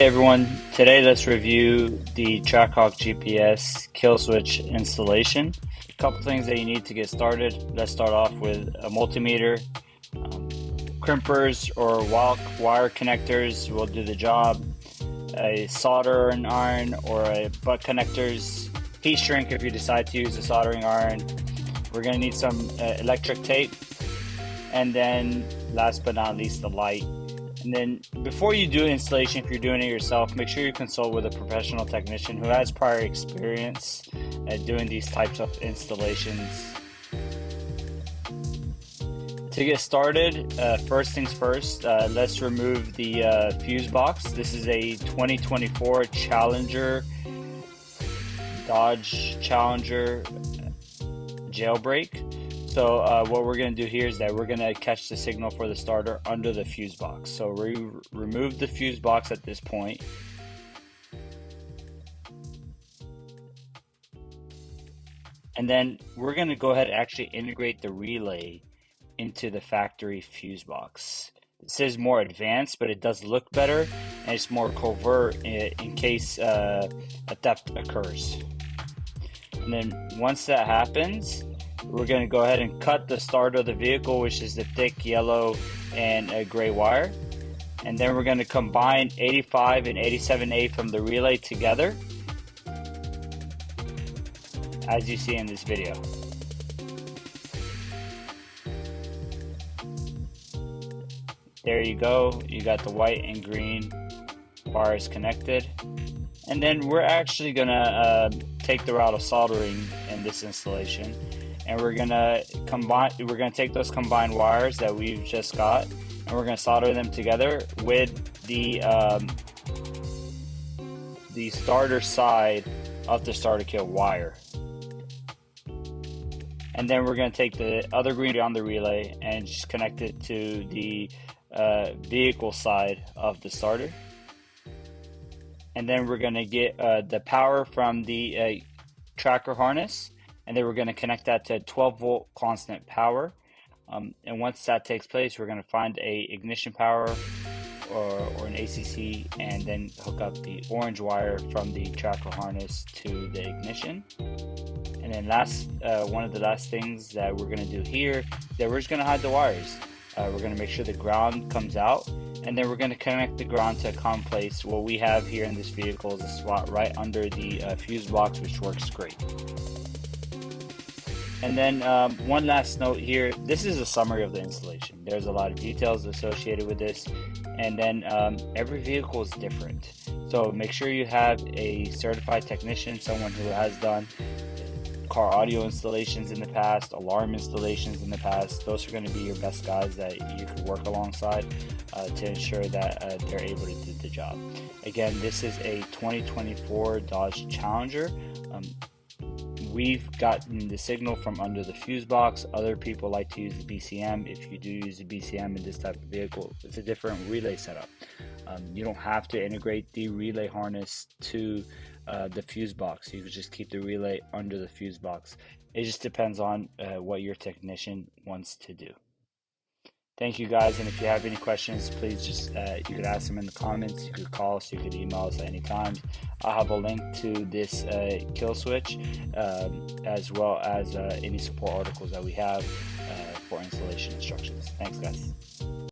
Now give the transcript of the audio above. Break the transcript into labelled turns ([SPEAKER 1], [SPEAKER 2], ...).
[SPEAKER 1] Hey everyone, today let's review the Trackhawk GPS kill switch installation. A couple things that you need to get started. Let's start off with a multimeter. Crimpers or wire connectors will do the job. A soldering iron or a butt connectors. Heat shrink if you decide to use a soldering iron. We're going to need some electric tape. And then last but not least, the light. And then before you do installation, if you're doing it yourself, make sure you consult with a professional technician who has prior experience at doing these types of installations. To get started, first things first, let's remove the fuse box. This is a 2024 Challenger, Dodge Challenger jailbreak. So what we're going to do here is that we're going to catch the signal for the starter under the fuse box. So we remove the fuse box at this point. And then we're going to go ahead and actually integrate the relay into the factory fuse box. This is more advanced, but it does look better and it's more covert in case a theft occurs. And then once that happens, we're going to go ahead and cut the starter of the vehicle, which is the thick yellow and gray wire. And then we're going to combine 85 and 87A from the relay together, as you see in this video. There you go. You got the white and green wires connected. And then we're actually going to take the route of soldering in this installation. And we're gonna take those combined wires that we've just got, and we're gonna solder them together with the starter side of the starter kit wire. And then we're gonna take the other green on the relay and just connect it to the vehicle side of the starter. And then we're gonna get the power from the tracker harness. And then we're going to connect that to 12-volt constant power. And once that takes place, we're going to find a ignition power or an ACC, and then hook up the orange wire from the tracker harness to the ignition. And then one of the last things that we're going to do here is that we're just going to hide the wires. We're going to make sure the ground comes out, and then we're going to connect the ground to a common place. What we have here in this vehicle is a spot right under the fuse box, which works great. And then one last note here, this is a summary of the installation. There's a lot of details associated with this, and then every vehicle is different. So make sure you have a certified technician, someone who has done car audio installations in the past, alarm installations in the past. Those are going to be your best guys that you can work alongside to ensure that they're able to do the job. Again, this is a 2024 Dodge Challenger. We've gotten the signal from under the fuse box. Other people like to use the BCM. If you do use the BCM in this type of vehicle, it's a different relay setup. You don't have to integrate the relay harness to the fuse box. You can just keep the relay under the fuse box. It just depends on what your technician wants to do. Thank you guys, and if you have any questions, please just you could ask them in the comments, you could call us, you could email us at any time. I'll have a link to this kill switch as well as any support articles that we have for installation instructions. Thanks guys.